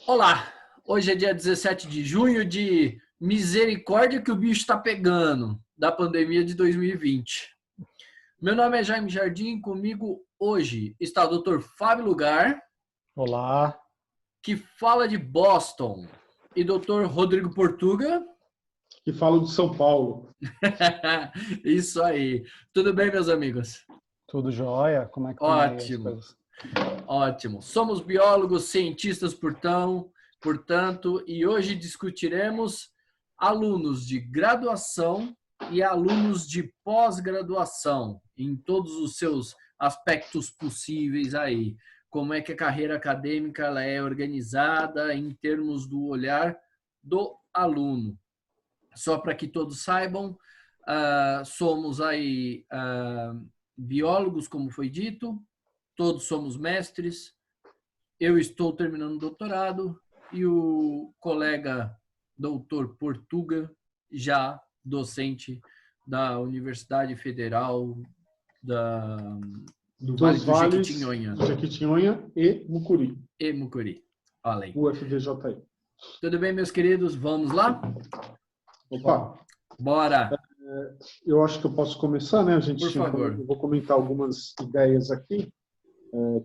Olá, hoje é dia 17 de junho de misericórdia que o bicho está pegando da pandemia de 2020. Meu nome é Jaime Jardim, comigo hoje está o Dr. Fábio Lugar, Olá, que fala de Boston, e Dr. Rodrigo Portuga. que falo de São Paulo. Isso aí. Tudo bem, meus amigos? Tudo jóia? Como é que estão aí as Ótimo, coisas? ótimo. Somos biólogos, cientistas, portanto, e hoje discutiremos alunos de graduação e alunos de pós-graduação, em todos os seus aspectos possíveis aí. Como é que a carreira acadêmica ela é organizada em termos do olhar do aluno. Só para que todos saibam, somos aí biólogos, como foi dito, todos somos mestres. Eu estou terminando o doutorado e o colega doutor Portuga, já docente da Universidade Federal do Vale Dos do vales, Jequitinhonha Jequitinhonha e Mucuri, e Mucuri. Falei. UFVJI. Tudo bem, meus queridos? Vamos lá? Opa, Bora! eu acho que eu posso começar, né? Por favor. Eu vou comentar algumas ideias aqui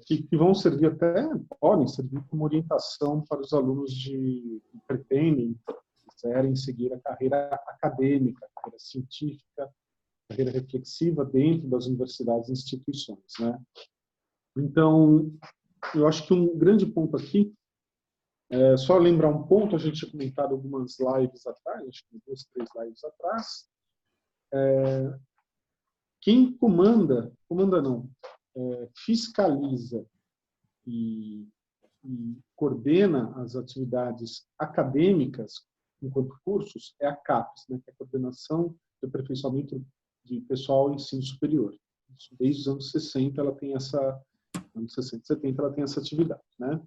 que vão servir até, podem servir como orientação para os alunos que pretendem, quiserem seguir a carreira acadêmica, a carreira científica, a carreira reflexiva dentro das universidades e instituições, né? Então, eu acho que um grande ponto aqui, só lembrar um ponto, a gente tinha comentado algumas lives atrás, acho que 2, 3 lives atrás, quem comanda não, fiscaliza e coordena as atividades acadêmicas enquanto cursos é a CAPES, né, que é a Coordenação de Aperfeiçoamento de Pessoal em Ensino Superior. Desde os anos 60 ela tem anos 60 e 70 ela tem essa atividade, né?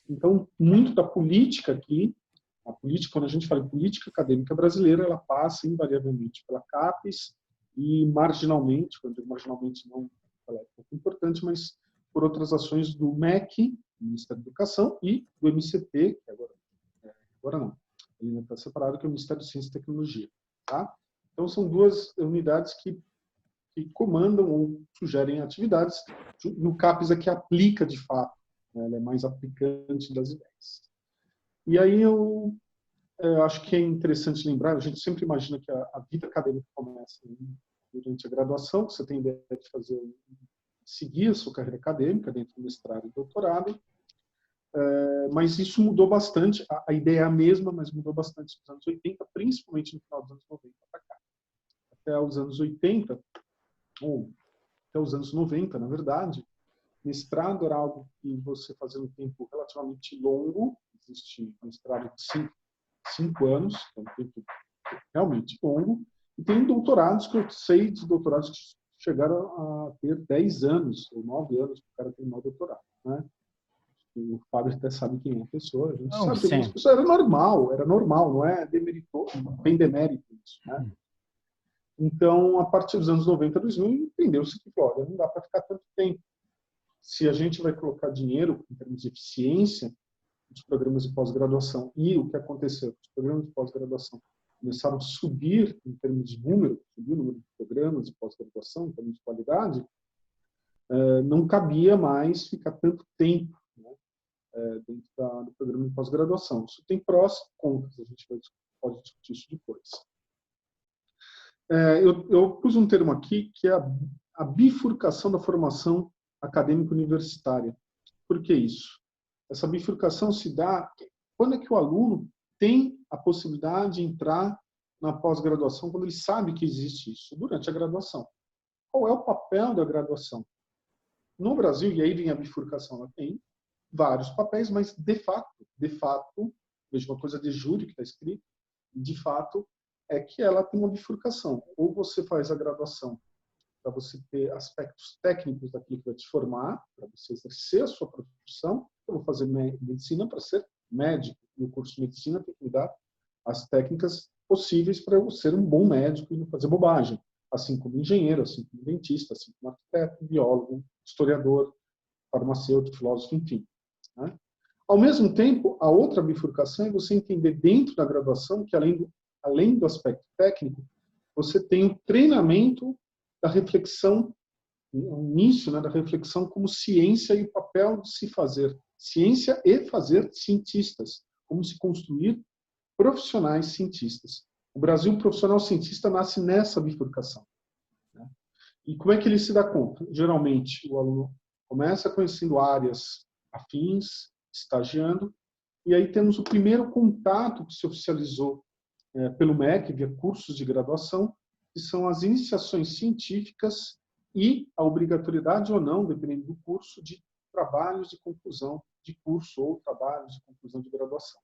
Então, muito da política aqui, a política, quando a gente fala em política acadêmica brasileira, ela passa invariavelmente pela CAPES e marginalmente, quando eu digo marginalmente não, ela é pouco importante, mas por outras ações do MEC, Ministério da Educação, e do MCT, que agora não, ele ainda está separado, que é o Ministério de Ciência e Tecnologia. Tá? Então, são duas unidades que comandam ou sugerem atividades. No CAPES é que aplica de fato, né? Ela é mais aplicante das ideias. E aí eu acho que é interessante lembrar, a gente sempre imagina que a vida acadêmica começa durante a graduação, que você tem a ideia de seguir a sua carreira acadêmica dentro do mestrado e doutorado, mas isso mudou bastante, a ideia é a mesma, mas mudou bastante nos anos 80, principalmente no final dos anos 90 para cá. Até os anos 80, ou até os anos 90, na verdade, mestrado era algo que você fazia um tempo relativamente longo, existe mestrado de 5 anos, que é um tempo realmente longo, e tem doutorados que eu sei de doutorados que chegaram a ter 10 anos ou 9 anos para o cara terminar o doutorado, né? E o Fábio até sabe quem é a pessoa, a gente Não, sabe que algumas sim. pessoas era normal, não é demeritou, não tem demérito isso, né? Então, a partir dos anos 90, 2000, entendeu-se que, olha, não dá para ficar tanto tempo. Se a gente vai colocar dinheiro em termos de eficiência dos programas de pós-graduação e o que aconteceu, os programas de pós-graduação começaram a subir em termos de número, subir o número de programas de pós-graduação, em termos de qualidade, não cabia mais ficar tanto tempo, né, dentro do programa de pós-graduação. Isso tem prós e contras, a gente pode discutir isso depois. Eu pus um termo aqui que é a bifurcação da formação acadêmica universitária. Por que isso? Essa bifurcação se dá quando é que o aluno tem a possibilidade de entrar na pós-graduação, quando ele sabe que existe isso, durante a graduação. Qual é o papel da graduação? No Brasil, e aí vem a bifurcação, ela tem vários papéis, mas de fato, veja uma coisa de júri que está escrito, de fato, é que ela tem uma bifurcação. Ou você faz a graduação para você ter aspectos técnicos daquilo que vai te formar, para você exercer a sua profissão. Eu vou fazer medicina para ser médico. No curso de medicina tem que me dar as técnicas possíveis para eu ser um bom médico e não fazer bobagem. Assim como engenheiro, assim como dentista, assim como arquiteto, biólogo, historiador, farmacêutico, filósofo, enfim. Né? Ao mesmo tempo, a outra bifurcação é você entender dentro da graduação que, além do aspecto técnico, você tem o treinamento da reflexão, o início, né, da reflexão como ciência e o papel de se fazer ciência e fazer cientistas, como se construir profissionais cientistas. O Brasil profissional cientista nasce nessa bifurcação, né? E como é que ele se dá conta? Geralmente, o aluno começa conhecendo áreas afins, estagiando, e aí temos o primeiro contato que se oficializou pelo MEC, via cursos de graduação, que são as iniciações científicas e a obrigatoriedade ou não, dependendo do curso, de trabalhos de conclusão de curso ou trabalhos de conclusão de graduação.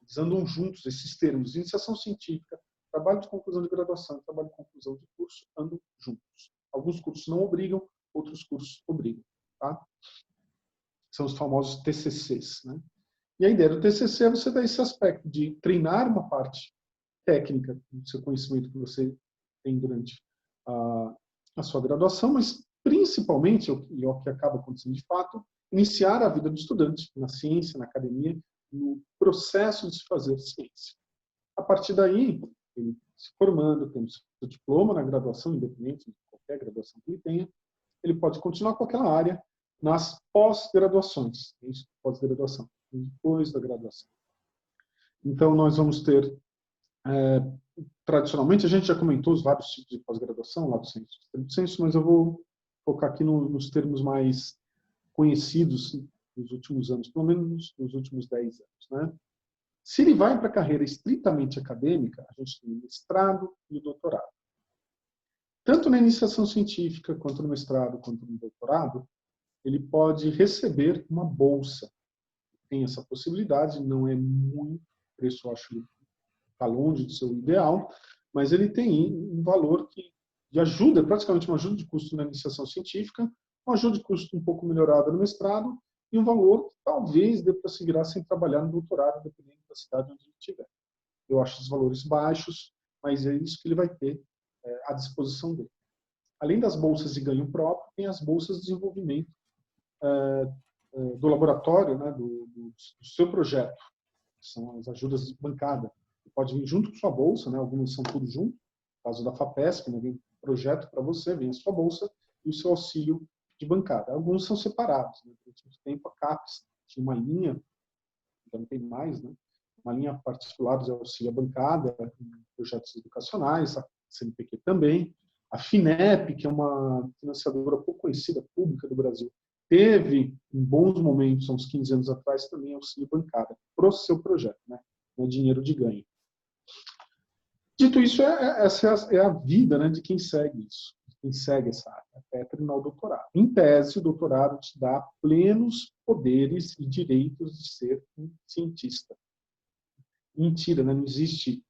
Eles andam juntos, esses termos, iniciação científica, trabalho de conclusão de graduação, trabalho de conclusão de curso, andam juntos. Alguns cursos não obrigam, outros cursos obrigam. Tá? São os famosos TCCs. Né? E a ideia do TCC é você dar esse aspecto de treinar uma parte técnica do seu conhecimento que você tem durante a sua graduação, mas principalmente, e é o que acaba acontecendo de fato, iniciar a vida do estudante na ciência, na academia, no processo de se fazer ciência. A partir daí, ele se formando, tendo seu diploma na graduação, independente de qualquer graduação que ele tenha, ele pode continuar com aquela área nas pós-graduações, pós-graduação, depois da graduação. Então, nós vamos ter, tradicionalmente, a gente já comentou os vários tipos de pós-graduação, lá do senso, mas eu vou focar aqui nos termos mais conhecidos nos últimos anos, pelo menos nos últimos 10 anos. Né? Se ele vai para a carreira estritamente acadêmica, a gente tem o mestrado e o doutorado. Tanto na iniciação científica, quanto no mestrado, quanto no doutorado, ele pode receber uma bolsa. Tem essa possibilidade, não é muito, o preço eu acho que está longe do seu ideal, mas ele tem um valor de ajuda, praticamente uma ajuda de custo na iniciação científica, uma ajuda de custo um pouco melhorada no mestrado, e um valor que talvez dê para seguir sem trabalhar no doutorado, dependendo da cidade onde ele estiver. Eu acho os valores baixos, mas é isso que ele vai ter à disposição dele. Além das bolsas de ganho próprio, tem as bolsas de desenvolvimento do laboratório, né, do seu projeto, que são as ajudas de bancada. Pode vir junto com sua bolsa, né, algumas são tudo junto, no caso da FAPESP, né, vem um projeto para você, vem a sua bolsa e o seu auxílio de bancada. Alguns são separados. Né? Durante muito tempo, a CAPES tinha uma linha, já não tem mais, né? Uma linha particular de auxílio à bancada, em projetos educacionais, a CNPq também. A FINEP, que é uma financiadora pouco conhecida, pública do Brasil, teve, em bons momentos, há uns 15 anos atrás, também auxílio bancada para o seu projeto, né? Não é dinheiro de ganho. Dito isso, essa é a vida, né, de quem segue isso. Quem segue essa área, até terminar o doutorado. Em tese, o doutorado te dá plenos poderes e direitos de ser um cientista. Mentira, né? Não existe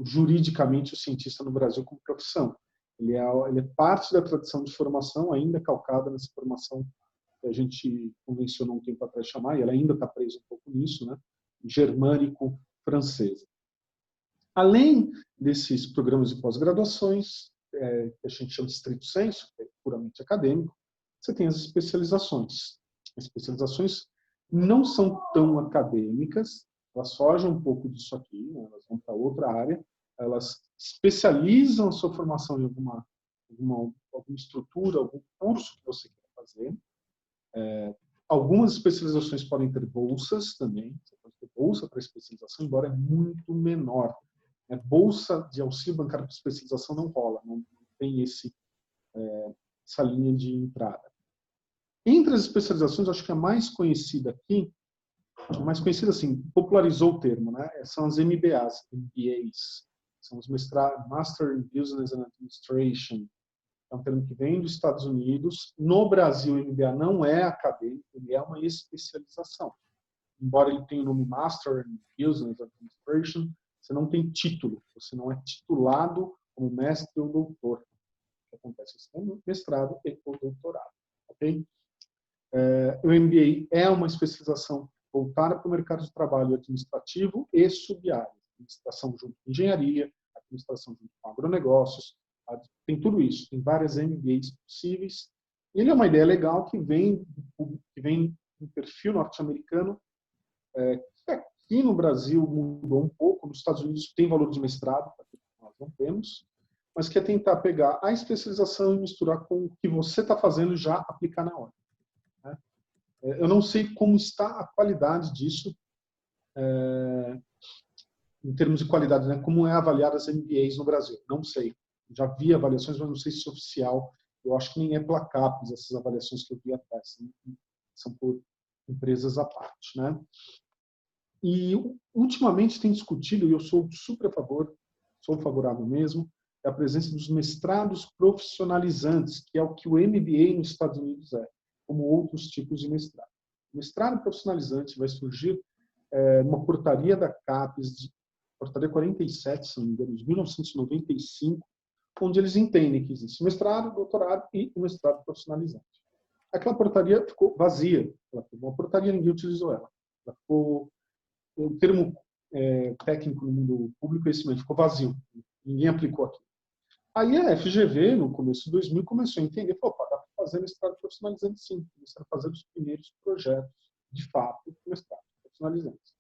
juridicamente o cientista no Brasil como profissão. Ele é parte da tradição de formação, ainda calcada nessa formação que a gente convencionou um tempo atrás chamar, e ela ainda está presa um pouco nisso, né? Germânico-francesa. Além desses programas de pós-graduações, que a gente chama de estrito sensu, que é puramente acadêmico, você tem as especializações. As especializações não são tão acadêmicas, elas fogem um pouco disso aqui, né? Elas vão para outra área, elas especializam a sua formação em alguma estrutura, algum curso que você quer fazer. Algumas especializações podem ter bolsas também, você pode ter bolsa para especialização, embora é muito menor. Bolsa de auxílio bancário para especialização não rola, não tem essa linha de entrada. Entre as especializações, acho que a mais conhecida aqui, assim, popularizou o termo, né? São as MBAs, são os Master in Business and Administration. É um termo que vem dos Estados Unidos. No Brasil, o MBA não é acadêmico, ele é uma especialização. Embora ele tenha o nome Master in Business and Administration, você não tem título, você não é titulado como mestre ou doutor. O que acontece? Você tem mestrado e doutorado. Okay? O MBA é uma especialização voltada para o mercado de trabalho administrativo e sub-áreas. Administração junto com engenharia, administração junto com agronegócios, tem tudo isso. Tem várias MBAs possíveis. Ele é uma ideia legal que vem do perfil norte-americano Aqui no Brasil mudou um pouco, nos Estados Unidos tem valor de mestrado, nós não temos, mas que é tentar pegar a especialização e misturar com o que você está fazendo e já aplicar na hora. Né? Eu não sei como está a qualidade disso, em termos de qualidade, né? Como é avaliar as MBAs no Brasil. Não sei. Já vi avaliações, mas não sei se é oficial. Eu acho que nem é pela CAPES essas avaliações que eu vi atrás. São por empresas à parte. Né? E, ultimamente, tem discutido, e eu sou super a favor, sou favorável mesmo, a presença dos mestrados profissionalizantes, que é o que o MBA nos Estados Unidos é, como outros tipos de mestrado. O mestrado profissionalizante vai surgir uma portaria da CAPES, portaria 47, se não me engano, de 1995, onde eles entendem que existe mestrado, doutorado e o mestrado profissionalizante. Aquela portaria ficou vazia, ela foi uma portaria, ninguém utilizou ela. Ela ficou, o termo técnico no mundo público é esse mesmo, ficou vazio, ninguém aplicou aquilo. Aí a FGV, no começo de 2000, começou a entender, falou, dá para fazer mestrado profissionalizante sim, começaram a fazer os primeiros projetos, de fato, de mestrado profissionalizante.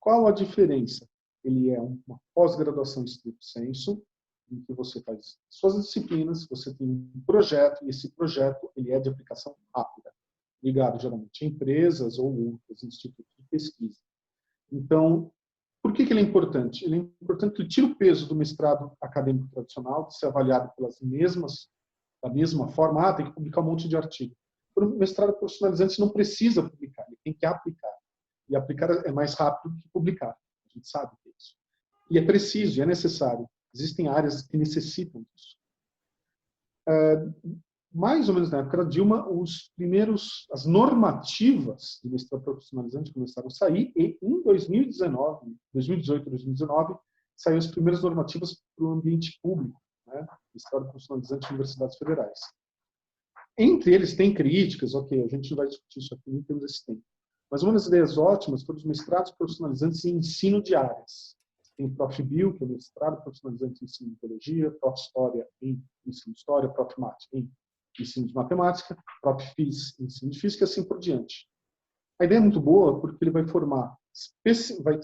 Qual a diferença? Ele é uma pós-graduação de stricto sensu, em que você faz suas disciplinas, você tem um projeto, e esse projeto ele é de aplicação rápida, ligado geralmente a empresas ou outros institutos de pesquisa. Então, por que ele é importante? Ele é importante porque ele tira o peso do mestrado acadêmico tradicional, de ser avaliado da mesma forma, tem que publicar um monte de artigo. O mestrado profissionalizante não precisa publicar, ele tem que aplicar. E aplicar é mais rápido que publicar. A gente sabe disso. E é preciso, é necessário. Existem áreas que necessitam disso. Mais ou menos na época da Dilma, as normativas de mestrado profissionalizante começaram a sair e em 2018, 2019, saíram as primeiras normativas para o ambiente público, né? Mestrado profissionalizante em universidades federais. Entre eles tem críticas, ok, a gente não vai discutir isso aqui, nem temos esse tempo. Mas uma das ideias ótimas foram os mestrados profissionalizantes em ensino de áreas. Tem o Prof. Bio, que é o mestrado profissionalizante em ensino de biologia, Prof. História em ensino de história, Prof. Mate em ensino de matemática, Prof. Fis em ensino de física e assim por diante. A ideia é muito boa porque ele vai vai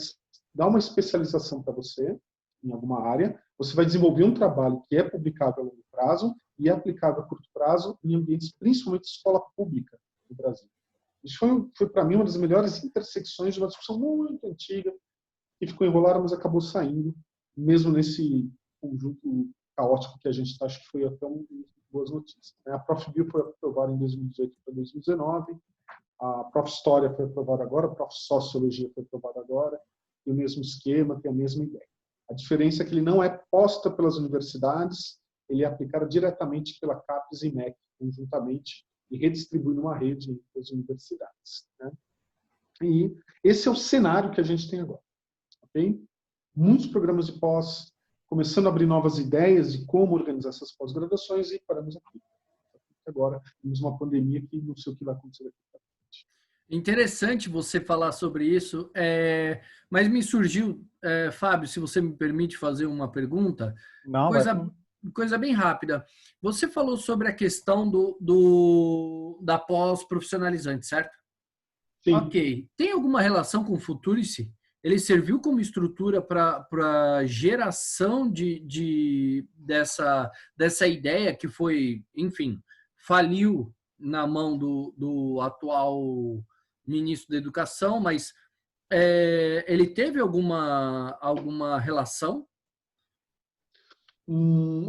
dar uma especialização para você em alguma área, você vai desenvolver um trabalho que é publicável a longo prazo e é aplicável a curto prazo em ambientes, principalmente de escola pública no Brasil. Isso foi para mim, uma das melhores intersecções de uma discussão muito antiga, que ficou enrolada, mas acabou saindo, mesmo nesse conjunto caótico que a gente está, acho que foi até uma boas notícias. A Prof. Bio foi aprovada em 2018 para 2019, a Prof. História foi aprovada agora, a Prof. Sociologia foi aprovada agora, tem o mesmo esquema, tem a mesma ideia. A diferença é que ele não é posta pelas universidades, ele é aplicado diretamente pela CAPES e MEC, conjuntamente, e redistribui numa rede entre as universidades. Né? E esse é o cenário que a gente tem agora. Okay? Muitos programas de pós, começando a abrir novas ideias de como organizar essas pós-graduações e paramos aqui. Agora, temos uma pandemia que não sei o que vai acontecer aqui. Interessante você falar sobre isso, mas me surgiu, Fábio, se você me permite fazer uma pergunta, Não, coisa bem rápida. Você falou sobre a questão da pós-profissionalizante, certo? Sim. Ok. Tem alguma relação com o Futurice? Ele serviu como estrutura para geração dessa ideia que foi, enfim, faliu na mão do atual ministro da Educação, mas ele teve alguma relação?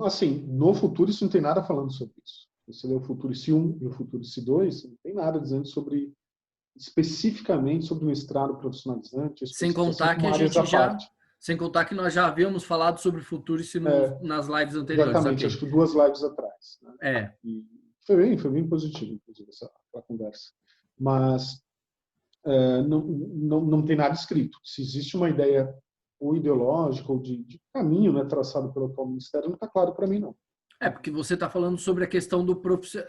Assim, no Futurice não tem nada falando sobre isso. Você lê o Futurice 1 e o Futurice 2, não tem nada dizendo especificamente sobre o mestrado profissionalizante, Sem contar que sem contar que nós já havíamos falado sobre Futurice nas lives anteriores. Exatamente, okay. Acho que 2 lives atrás. Né? E foi bem positivo, inclusive, essa conversa. Mas não tem nada escrito. Se existe uma ideia ou ideológica ou de caminho, né, traçado pelo atual ministério, não está claro para mim, não. Porque você está falando sobre a questão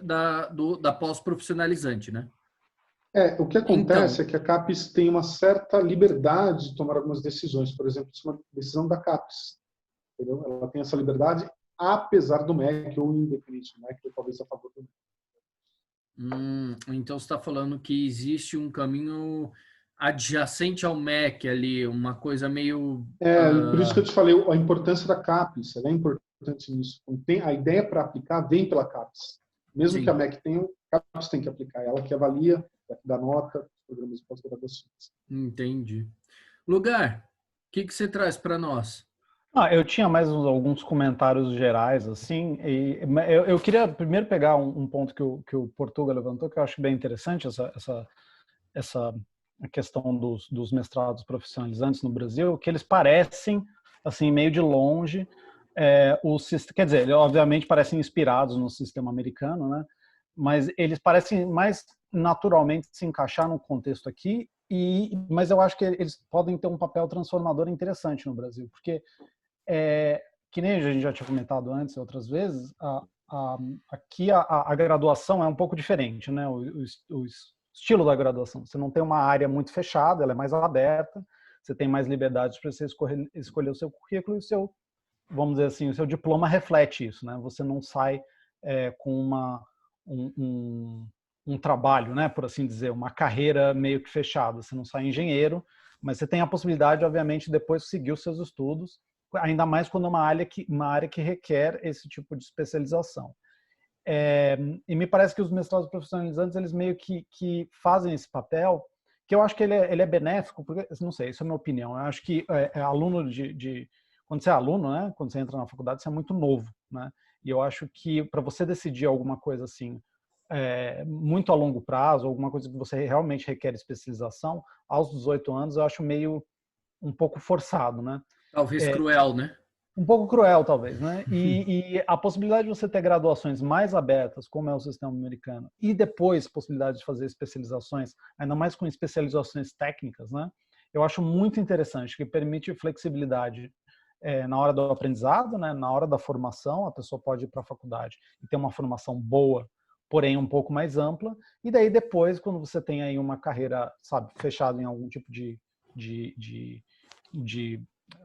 da pós-profissionalizante, né? O que acontece é que a CAPES tem uma certa liberdade de tomar algumas decisões. Por exemplo, isso é uma decisão da CAPES. Entendeu? Ela tem essa liberdade, apesar do MEC, ou independente do MEC, ou talvez a favor do MEC. Então você está falando que existe um caminho adjacente ao MEC ali, uma coisa meio... Por isso que eu te falei a importância da CAPES. Ela é importante nisso. A ideia para aplicar vem pela CAPES. Mesmo que a sim, MEC tenha, a CAPES tem que aplicar. Ela que avalia, ela que dá nota para os programas de pós-graduações. entendi. Lugar, o que que você traz para nós? Eu tinha mais alguns comentários gerais, assim, e eu queria primeiro pegar um ponto que o Portuga levantou, que eu acho bem interessante, essa a questão dos mestrados profissionalizantes no Brasil, que eles parecem, assim, meio de longe, quer dizer, eles obviamente parecem inspirados no sistema americano, né? Mas eles parecem mais naturalmente se encaixar no contexto aqui, mas eu acho que eles podem ter um papel transformador interessante no Brasil, porque que nem a gente já tinha comentado antes outras vezes, aqui a graduação é um pouco diferente, né? O estilo da graduação. Você não tem uma área muito fechada, ela é mais aberta, você tem mais liberdade para você escolher o seu currículo e o seu, vamos dizer assim, o seu diploma reflete isso, né? Você não sai com um trabalho, né? Por assim dizer, uma carreira meio que fechada. Você não sai engenheiro, mas você tem a possibilidade, obviamente, de depois seguir os seus estudos, ainda mais quando é uma área que requer esse tipo de especialização. E me parece que os mestrados profissionalizantes, eles meio que fazem esse papel, que eu acho que ele é benéfico, porque, não sei, isso é a minha opinião. Eu acho que aluno quando você é aluno, né, quando você entra na faculdade, você é muito novo, né? E eu acho que para você decidir alguma coisa assim, muito a longo prazo, alguma coisa que você realmente requer especialização, aos 18 anos, eu acho meio um pouco forçado, né? Talvez cruel, né? Um pouco cruel, talvez, né? E a possibilidade de você ter graduações mais abertas, como é o sistema americano, e depois possibilidade de fazer especializações, ainda mais com especializações técnicas, né? Eu acho muito interessante, que permite flexibilidade na hora do aprendizado, né? Na hora da formação, a pessoa pode ir para a faculdade e ter uma formação boa, porém um pouco mais ampla, e daí depois, quando você tem aí uma carreira, sabe, fechada em algum tipo de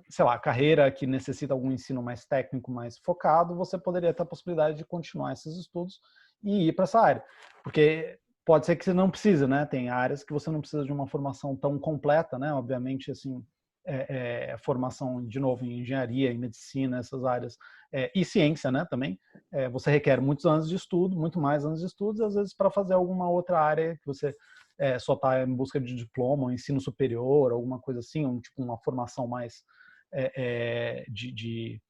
sei lá, carreira que necessita algum ensino mais técnico, mais focado, você poderia ter a possibilidade de continuar esses estudos e ir para essa área. Porque pode ser que você não precise, né? Tem áreas que você não precisa de uma formação tão completa, né? Obviamente, assim, formação, de novo, em engenharia, em medicina, essas áreas, e ciência, né, também, você requer muitos anos de estudo, muito mais anos de estudo, às vezes para fazer alguma outra área que você só está em busca de diploma, ou ensino superior, alguma coisa assim, tipo uma formação mais de,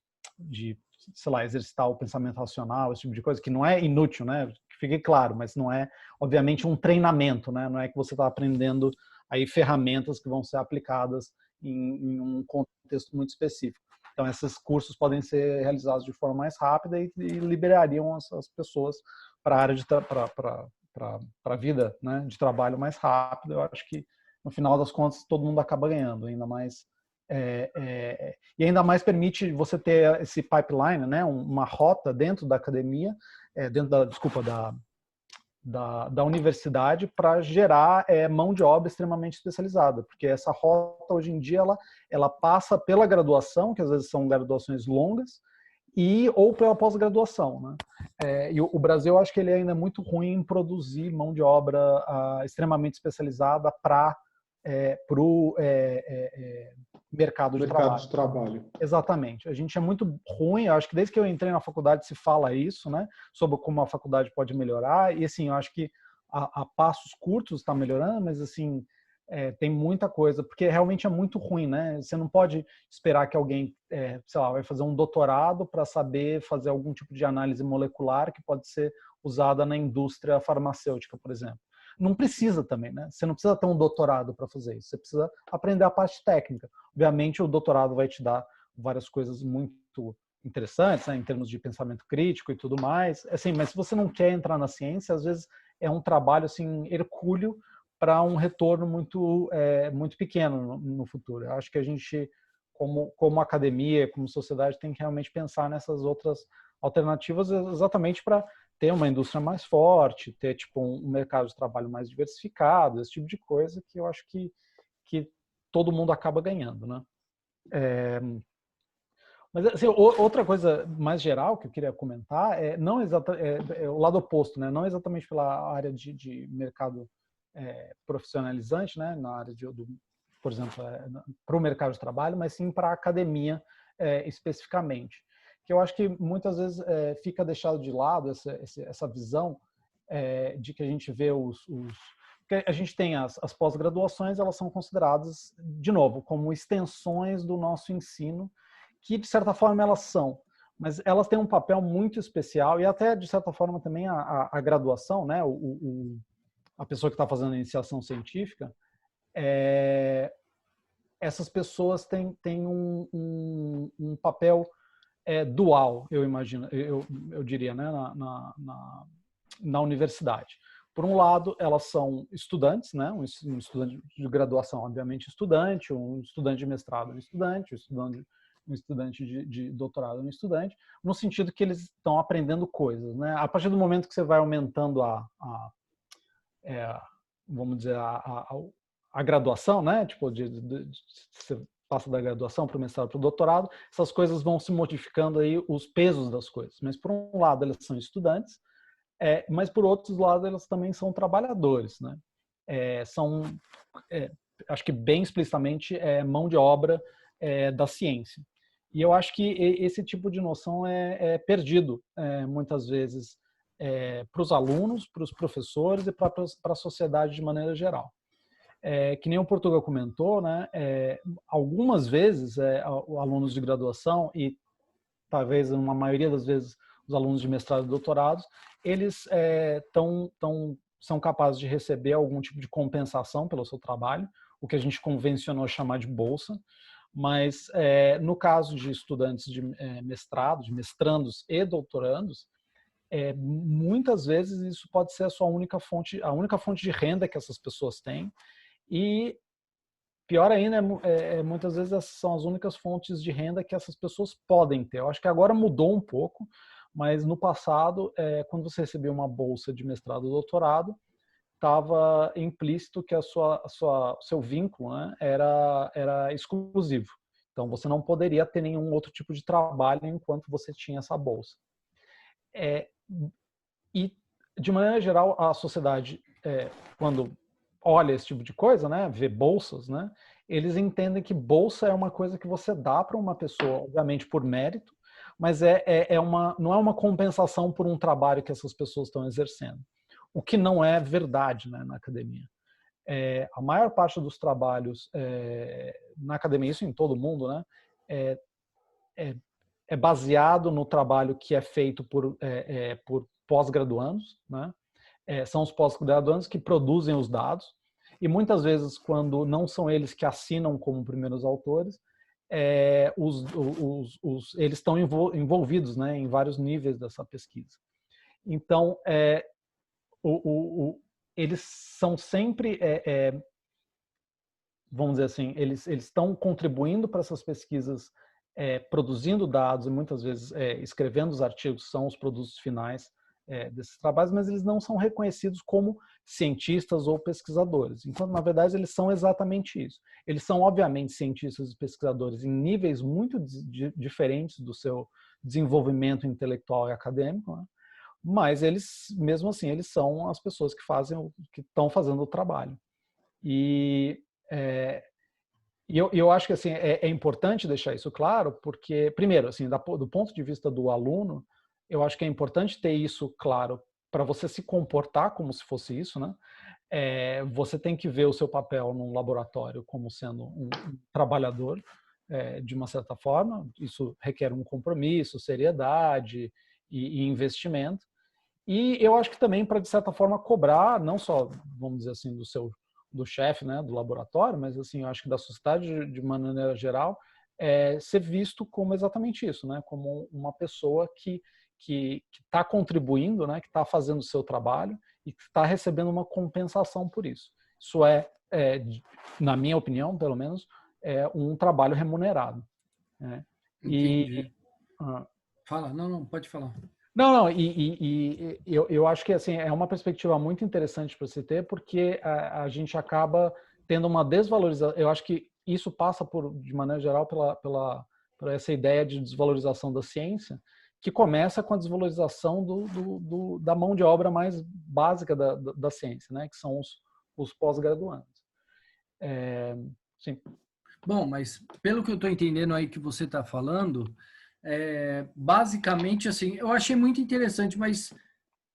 sei lá, exercitar o pensamento racional, esse tipo de coisa, que não é inútil, né? Que fique claro, mas não é, obviamente, um treinamento, né? Não é que você está aprendendo aí ferramentas que vão ser aplicadas em um contexto muito específico. Então, esses cursos podem ser realizados de forma mais rápida e liberariam as pessoas para a área para a vida, né, de trabalho mais rápido. Eu acho que, no final das contas, todo mundo acaba ganhando, ainda mais e ainda mais permite você ter esse pipeline, né, uma rota dentro da academia, dentro da universidade, para gerar mão de obra extremamente especializada, porque essa rota hoje em dia ela passa pela graduação, que às vezes são graduações longas, ou pela pós-graduação, né? E o Brasil, acho que ele ainda é muito ruim em produzir mão de obra extremamente especializada para o mercado de trabalho. Exatamente. A gente é muito ruim, eu acho que desde que eu entrei na faculdade se fala isso, né? Sobre como a faculdade pode melhorar, e assim, eu acho que a passos curtos está melhorando, mas assim, tem muita coisa, porque realmente é muito ruim, né? Você não pode esperar que alguém, sei lá, vai fazer um doutorado para saber fazer algum tipo de análise molecular que pode ser usada na indústria farmacêutica, por exemplo. Não precisa também, né? Você não precisa ter um doutorado para fazer isso. Você precisa aprender a parte técnica. Obviamente, o doutorado vai te dar várias coisas muito interessantes, né, em termos de pensamento crítico e tudo mais. Assim, mas se você não quer entrar na ciência, às vezes é um trabalho assim hercúleo para um retorno muito pequeno no futuro. Eu acho que a gente, como academia, como sociedade, tem que realmente pensar nessas outras alternativas exatamente para ter uma indústria mais forte, ter tipo um mercado de trabalho mais diversificado, esse tipo de coisa que eu acho que todo mundo acaba ganhando, né? Mas assim, outra coisa mais geral que eu queria comentar é o lado oposto, né? Não exatamente pela área de mercado profissionalizante, né, na área por exemplo, para o mercado de trabalho, mas sim para a academia especificamente. Que eu acho que muitas vezes fica deixado de lado essa visão de que a gente vê porque a gente tem as pós-graduações, elas são consideradas, de novo, como extensões do nosso ensino, que de certa forma elas são, mas elas têm um papel muito especial e até de certa forma também a graduação, né, a pessoa que está fazendo a iniciação científica, essas pessoas têm um papel dual, eu imagino, eu diria, né, na universidade. Por um lado, elas são estudantes, né, um estudante de graduação, obviamente estudante, um estudante de mestrado, um estudante de doutorado, um estudante, no sentido que eles estão aprendendo coisas, né? A partir do momento que você vai aumentando vamos dizer, a graduação, né? Tipo, você passa da graduação para o mestrado, para o doutorado, essas coisas vão se modificando aí, os pesos das coisas. Mas, por um lado, elas são estudantes, mas, por outro lado, elas também são trabalhadores, né? Acho que bem explicitamente, mão de obra da ciência. E eu acho que esse tipo de noção é perdido, muitas vezes, para os alunos, para os professores e para a sociedade de maneira geral. Que nem o Portugal comentou, né? Algumas vezes, alunos de graduação e talvez uma maioria das vezes os alunos de mestrado e doutorado, eles são capazes de receber algum tipo de compensação pelo seu trabalho, o que a gente convencionou chamar de bolsa, mas no caso de estudantes de mestrado, de mestrandos e doutorandos, muitas vezes isso pode ser a única fonte de renda que essas pessoas têm, e pior ainda, muitas vezes essas são as únicas fontes de renda que essas pessoas podem ter. Eu acho que agora mudou um pouco, mas no passado, quando você recebia uma bolsa de mestrado ou doutorado, estava implícito que o seu vínculo, né, era exclusivo. Então, você não poderia ter nenhum outro tipo de trabalho enquanto você tinha essa bolsa. E, de maneira geral, a sociedade, quando olha esse tipo de coisa, né, vê bolsas, né, eles entendem que bolsa é uma coisa que você dá para uma pessoa, obviamente por mérito, mas não é uma compensação por um trabalho que essas pessoas estão exercendo. O que não é verdade, né, na academia. A maior parte dos trabalhos na academia, isso em todo mundo, né, é baseado no trabalho que é feito por pós-graduandos, né? São os pós-graduandos que produzem os dados, e muitas vezes, quando não são eles que assinam como primeiros autores, eles estão envolvidos, né, em vários níveis dessa pesquisa. Então, eles são sempre, vamos dizer assim, eles estão contribuindo para essas pesquisas, produzindo dados e muitas vezes escrevendo os artigos, que são os produtos finais desses trabalhos, mas eles não são reconhecidos como cientistas ou pesquisadores, enquanto na verdade eles são exatamente isso. Eles são obviamente cientistas e pesquisadores em níveis muito diferentes do seu desenvolvimento intelectual e acadêmico, né? Mas eles, mesmo assim, eles são as pessoas que estão fazendo o trabalho. E eu acho que assim, é importante deixar isso claro, porque, primeiro, assim, do ponto de vista do aluno, eu acho que é importante ter isso claro para você se comportar como se fosse isso, né? Você tem que ver o seu papel num laboratório como sendo um trabalhador, de uma certa forma. Isso requer um compromisso, seriedade e investimento. E eu acho que também para, de certa forma, cobrar, não só, vamos dizer assim, do chefe, né, do laboratório, mas assim, eu acho que da sociedade de maneira geral, ser visto como exatamente isso, né, como uma pessoa que está contribuindo, né, que está fazendo o seu trabalho e que está recebendo uma compensação por isso. Isso na minha opinião, pelo menos, um trabalho remunerado, né? Entendi. Fala, não, pode falar. Não, e eu acho que assim, é uma perspectiva muito interessante para se ter, porque a gente acaba tendo uma desvalorização. Eu acho que isso passa, de maneira geral, por essa ideia de desvalorização da ciência, que começa com a desvalorização da mão de obra mais básica da ciência, né? Que são os pós-graduandos. Sim. Bom, mas pelo que eu estou entendendo aí que você está falando, basicamente assim, eu achei muito interessante, mas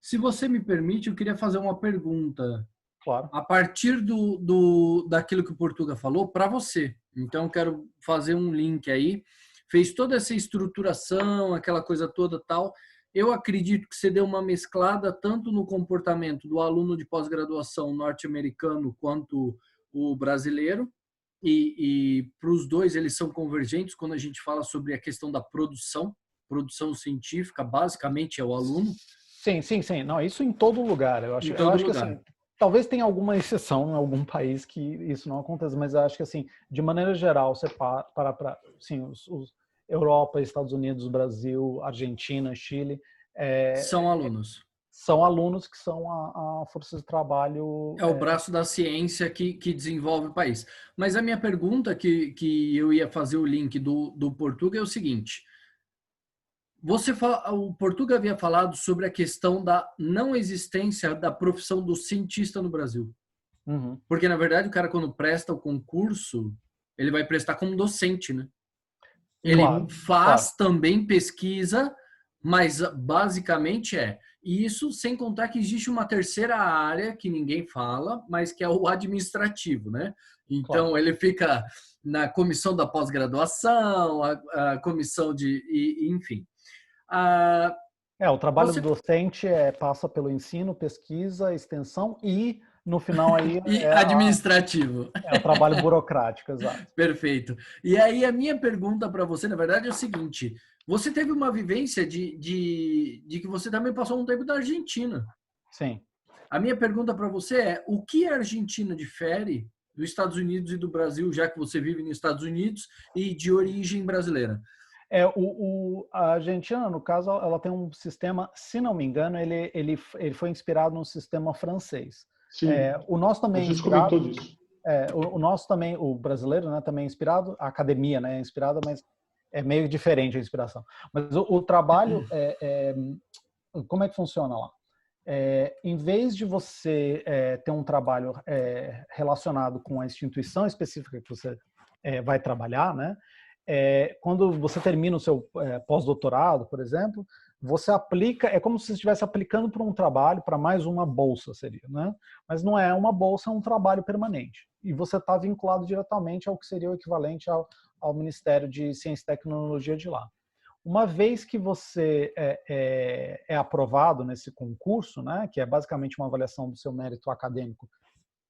se você me permite, eu queria fazer uma pergunta. Claro. A partir daquilo que o Portuga falou, para você. Então, eu quero fazer um link aí. Fez toda essa estruturação, aquela coisa toda tal. Eu acredito que você deu uma mesclada tanto no comportamento do aluno de pós-graduação norte-americano quanto o brasileiro. E para os dois, eles são convergentes quando a gente fala sobre a questão da produção científica, basicamente é o aluno. Sim. Não, isso em todo lugar. Eu acho lugar. Que assim, talvez tenha alguma exceção em algum país que isso não aconteça, mas eu acho que assim, de maneira geral, você para assim, os Europa, Estados Unidos, Brasil, Argentina, Chile, são alunos. São alunos que são a força de trabalho. É o braço da ciência que desenvolve o país. Mas a minha pergunta, que eu ia fazer o link do Portuga, é o seguinte. O Portuga havia falado sobre a questão da não existência da profissão do cientista no Brasil. Uhum. Porque, na verdade, o cara, quando presta o concurso, ele vai prestar como docente, né? Ele faz também pesquisa, mas basicamente E isso sem contar que existe uma terceira área que ninguém fala, mas que é o administrativo, né? Então, ele fica na comissão da pós-graduação, a comissão enfim. O trabalho do docente passa pelo ensino, pesquisa, extensão e, no final, aí administrativo. É o trabalho burocrático, exato. Perfeito. E aí, a minha pergunta para você, na verdade, é o seguinte. Você teve uma vivência de que você também passou um tempo na Argentina. Sim. A minha pergunta para você é: o que a Argentina difere dos Estados Unidos e do Brasil, já que você vive nos Estados Unidos e de origem brasileira? A Argentina, no caso, ela tem um sistema, se não me engano, ele foi inspirado no sistema francês. Sim. O nosso também a gente comentou disso. O nosso também, o brasileiro, né, também é inspirado, a academia, né, é inspirada, mas é meio diferente a inspiração. Mas o trabalho, como é que funciona lá? Em vez de você ter um trabalho relacionado com a instituição específica que você vai trabalhar, né, quando você termina o seu pós-doutorado, por exemplo, você aplica, é como se você estivesse aplicando para um trabalho, para mais uma bolsa seria, né? Mas não é uma bolsa, é um trabalho permanente. E você está vinculado diretamente ao que seria o equivalente ao Ministério de Ciência e Tecnologia de lá. Uma vez que você é aprovado nesse concurso, né, que é basicamente uma avaliação do seu mérito acadêmico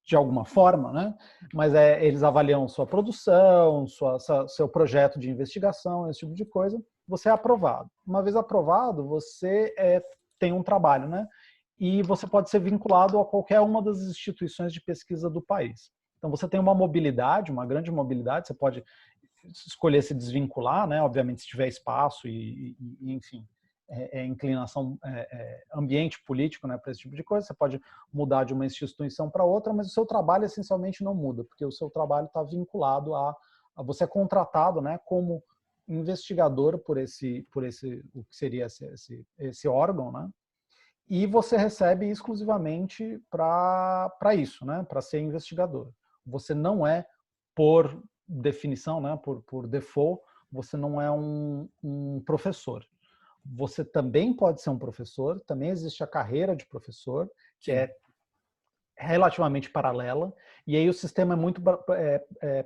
de alguma forma, né? Mas eles avaliam sua produção, seu projeto de investigação, esse tipo de coisa. Você é aprovado. Uma vez aprovado, você tem um trabalho, né? E você pode ser vinculado a qualquer uma das instituições de pesquisa do país. Então, você tem uma mobilidade, uma grande mobilidade. Você pode escolher se desvincular, né? Obviamente, se tiver espaço e enfim, inclinação, ambiente político, né, para esse tipo de coisa. Você pode mudar de uma instituição para outra, mas o seu trabalho essencialmente não muda, porque o seu trabalho está vinculado a você é contratado, né, como investigador por o que seria esse órgão, né? E você recebe exclusivamente para isso, né, para ser investigador. Você não é, por definição, né, por default, você não é um professor. Você também pode ser um professor, também existe a carreira de professor, que é relativamente paralela, e aí o sistema é muito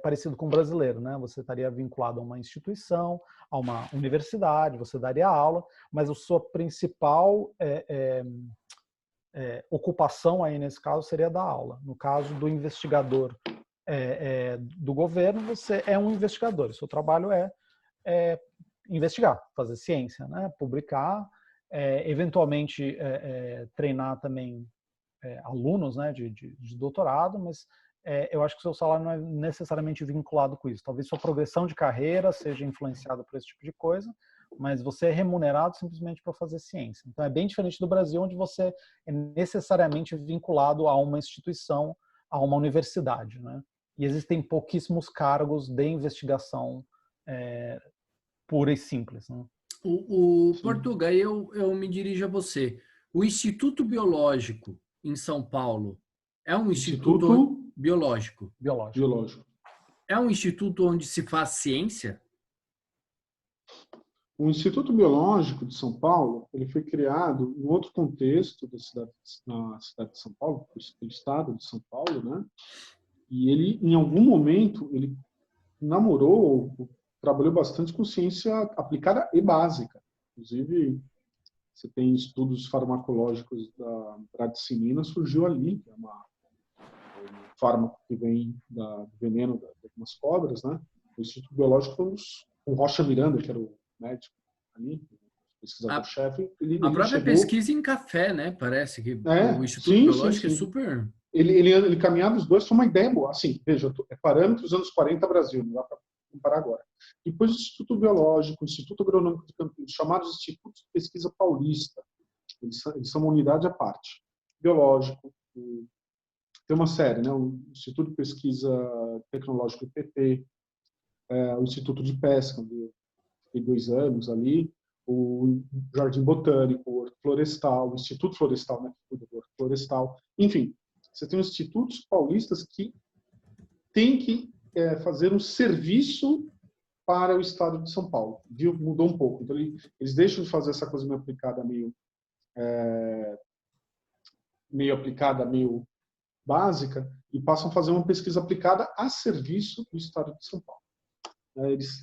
parecido com o brasileiro, né? Você estaria vinculado a uma instituição, a uma universidade, você daria aula, mas a sua principal ocupação aí nesse caso seria dar aula. No caso do investigador do governo, você é um investigador, o seu trabalho é investigar, fazer ciência, né? Publicar, eventualmente treinar também alunos, né, de doutorado, mas eu acho que o seu salário não é necessariamente vinculado com isso. Talvez sua progressão de carreira seja influenciada por esse tipo de coisa, mas você é remunerado simplesmente para fazer ciência. Então é bem diferente do Brasil, onde você é necessariamente vinculado a uma instituição, a uma universidade, né? E existem pouquíssimos cargos de investigação pura e simples, né? Portuga, eu me dirijo a você. O Instituto Biológico em São Paulo É um instituto biológico. Biológico. É um instituto onde se faz ciência? O Instituto Biológico de São Paulo, ele foi criado em outro contexto na cidade de São Paulo, pelo estado de São Paulo, né? E ele, em algum momento, ele namorou, ou trabalhou bastante com ciência aplicada e básica. Inclusive, você tem estudos farmacológicos da bradicinina, surgiu ali, que é um fármaco que vem do veneno de algumas cobras, né? O Instituto Biológico foi com Rocha Miranda, que era o médico ali, pesquisador-chefe. A própria pesquisa em café, né? Parece que o Instituto Biológico é super... Ele caminhava os dois, foi uma ideia boa. Assim, veja, parâmetros dos anos 40 Brasil, não dá para comparar agora. Depois o Instituto Biológico, o Instituto Agronômico de Campinas, chamados Institutos de Pesquisa Paulista. Eles são uma unidade à parte. Biológico, tem uma série, né? O Instituto de Pesquisa Tecnológico IPT, o Instituto de Pesca, onde eu fiquei 2 anos ali, o Jardim Botânico, o Horto Florestal, o Instituto Florestal, né? O Horto Florestal. Enfim, você tem os institutos paulistas que têm que fazer um serviço para o estado de São Paulo. Mudou um pouco. Então, eles deixam de fazer essa coisa meio aplicada, meio básica, e passam a fazer uma pesquisa aplicada a serviço do estado de São Paulo.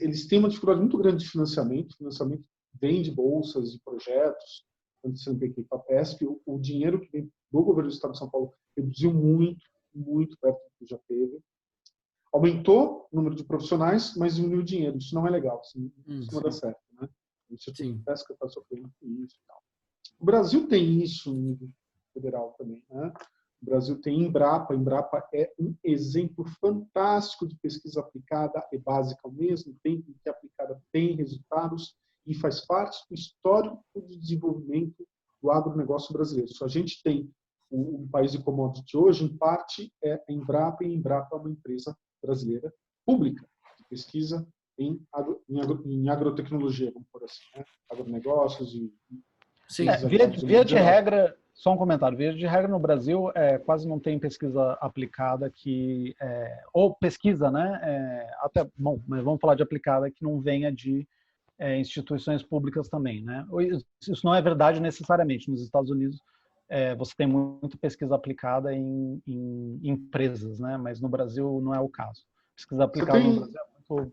Eles têm uma dificuldade muito grande de financiamento. O financiamento vem de bolsas, de projetos, tanto CNPq e FAPESP. O dinheiro que vem do governo do estado de São Paulo reduziu muito, muito perto do que já teve. Aumentou o número de profissionais, mas diminuiu o dinheiro. Isso não é legal, isso não dá certo. Né? O Instituto de Pesca está sofrendo com isso e tal. O Brasil tem isso no nível federal também. Né? O Brasil tem Embrapa. Embrapa é um exemplo fantástico de pesquisa aplicada e básica ao mesmo tempo, que aplicada tem resultados e faz parte do histórico de desenvolvimento do agronegócio brasileiro. Se a gente tem um país de commodity hoje, em parte é a Embrapa, e a Embrapa é uma empresa brasileira pública de pesquisa em agrotecnologia, vamos por assim, né? Agronegócios e... Sim. Via de regra, só um comentário, via de regra no Brasil quase não tem pesquisa aplicada que... ou pesquisa, né? Mas vamos falar de aplicada que não venha de instituições públicas também, né? Isso não é verdade necessariamente. Nos Estados Unidos você tem muita pesquisa aplicada em empresas, né? Mas no Brasil não é o caso. Pesquisa aplicada no Brasil é muito...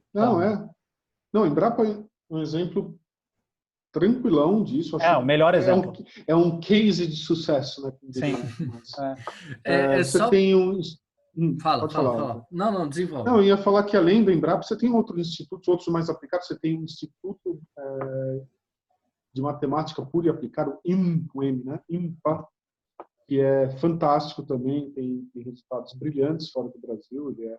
Não, Embrapa é um exemplo tranquilão disso. O melhor exemplo. É um case de sucesso, né? Sim. Você tem um... Fala. Não, desenvolve. Não, eu ia falar que além da Embrapa, você tem outros institutos, outros mais aplicados. Você tem um Instituto de Matemática Pura e Aplicada, com M, né? IMPA, que é fantástico também, tem resultados brilhantes fora do Brasil, ele é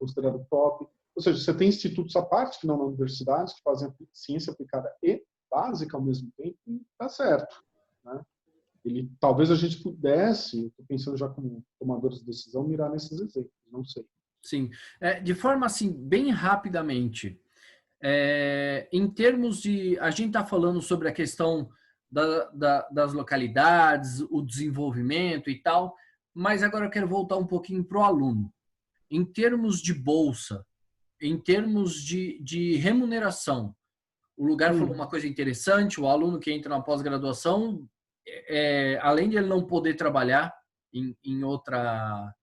considerado top. Ou seja, você tem institutos à parte, que não na universidade, que fazem ciência aplicada e básica ao mesmo tempo, e tá certo. Né? Talvez a gente pudesse, estou pensando já como tomadores de decisão, mirar nesses exemplos, não sei. Sim. De forma assim, bem rapidamente, em termos de... A gente está falando sobre a questão das localidades, o desenvolvimento e tal, mas agora eu quero voltar um pouquinho para o aluno. Em termos de bolsa, em termos de remuneração, o lugar falou uma coisa interessante: o aluno que entra na pós-graduação, além de ele não poder trabalhar em outra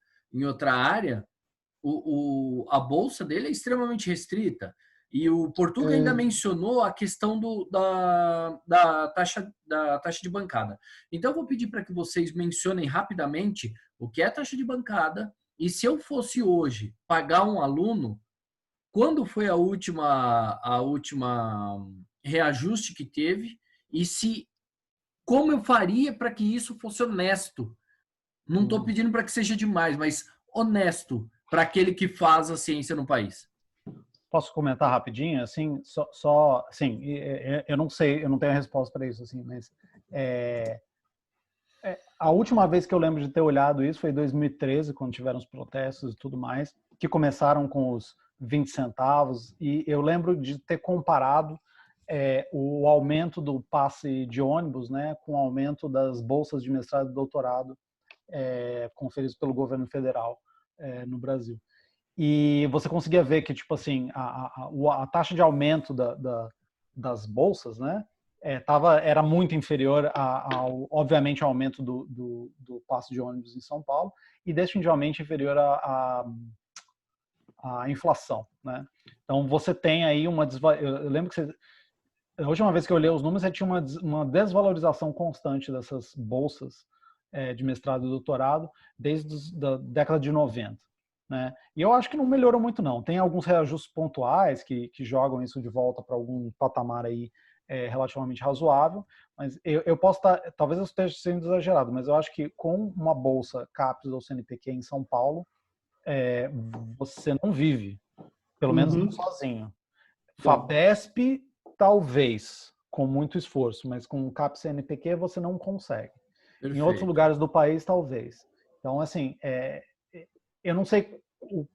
área, a bolsa dele é extremamente restrita. E o Portuga ainda mencionou a questão da taxa de bancada. Então, eu vou pedir para que vocês mencionem rapidamente o que é a taxa de bancada, e se eu fosse hoje pagar um aluno, quando foi a última reajuste que teve, e como eu faria para que isso fosse honesto. Não estou pedindo para que seja demais, mas honesto para aquele que faz a ciência no país. Posso comentar rapidinho, assim, assim, eu não sei, eu não tenho a resposta para isso, assim, mas a última vez que eu lembro de ter olhado isso foi em 2013, quando tiveram os protestos e tudo mais, que começaram com os 20 centavos, e eu lembro de ter comparado o aumento do passe de ônibus, né, com o aumento das bolsas de mestrado e doutorado conferidos pelo governo federal no Brasil. E você conseguia ver que, tipo assim, a taxa de aumento das bolsas, né, era muito inferior, obviamente, ao aumento do passe de ônibus em São Paulo e definitivamente inferior à inflação, né? Então, você tem aí eu lembro que a última vez que eu olhei os números, você tinha uma desvalorização constante dessas bolsas de mestrado e doutorado desde a década de 90. Né? E eu acho que não melhorou muito, não. Tem alguns reajustes pontuais que jogam isso de volta para algum patamar aí relativamente razoável, mas eu posso talvez eu esteja sendo exagerado, mas eu acho que com uma bolsa CAPES ou CNPq em São Paulo, você não vive, pelo menos não sozinho. FAPESP, talvez, com muito esforço, mas com CAPES CNPq você não consegue. Perfeito. Em outros lugares do país, talvez. Então, assim, eu não sei o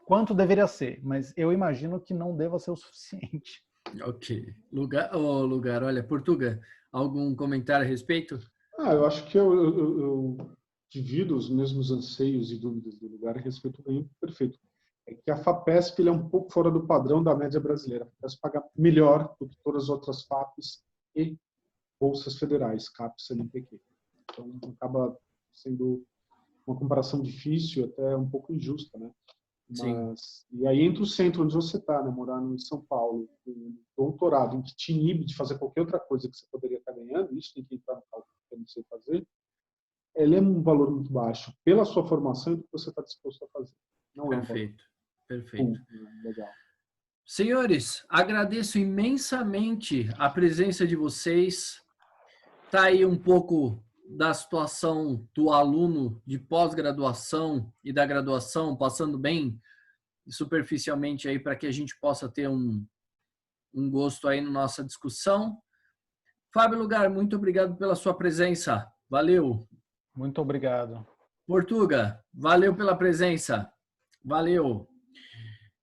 quanto deveria ser, mas eu imagino que não deva ser o suficiente. Ok. Lugar, olha, Portuga, algum comentário a respeito? Eu acho que eu divido os mesmos anseios e dúvidas do Lugar a respeito do ganho perfeito. É que a FAPESP ele é um pouco fora do padrão da média brasileira. A FAPESP paga melhor do que todas as outras FAPs e bolsas federais, CAPES e CNPq. Então, acaba sendo uma comparação difícil, até um pouco injusta, né? Mas, e aí entre o centro onde você está, né, morando em São Paulo, um doutorado em que te inibe de fazer qualquer outra coisa que você poderia estar ganhando, isso tem que entrar no cálculo que eu não sei fazer, ele é um valor muito baixo pela sua formação e do que você está disposto a fazer. Não perfeito, perfeito. Legal. Senhores, agradeço imensamente a presença de vocês. Está aí um pouco da situação do aluno de pós-graduação e da graduação, passando bem superficialmente aí para que a gente possa ter um gosto aí na nossa discussão. Fábio Lugar, muito obrigado pela sua presença. Valeu. Muito obrigado. Portuga, valeu pela presença. Valeu.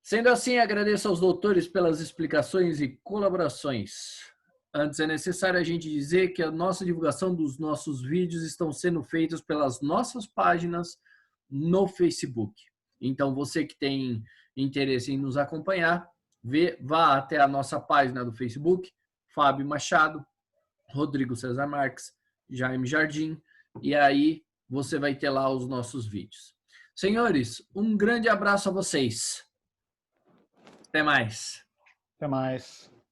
Sendo assim, agradeço aos doutores pelas explicações e colaborações. Antes, é necessário a gente dizer que a nossa divulgação dos nossos vídeos estão sendo feitos pelas nossas páginas no Facebook. Então, você que tem interesse em nos acompanhar, vá até a nossa página do Facebook, Fábio Machado, Rodrigo César Marques, Jaime Jardim, e aí você vai ter lá os nossos vídeos. Senhores, um grande abraço a vocês. Até mais. Até mais.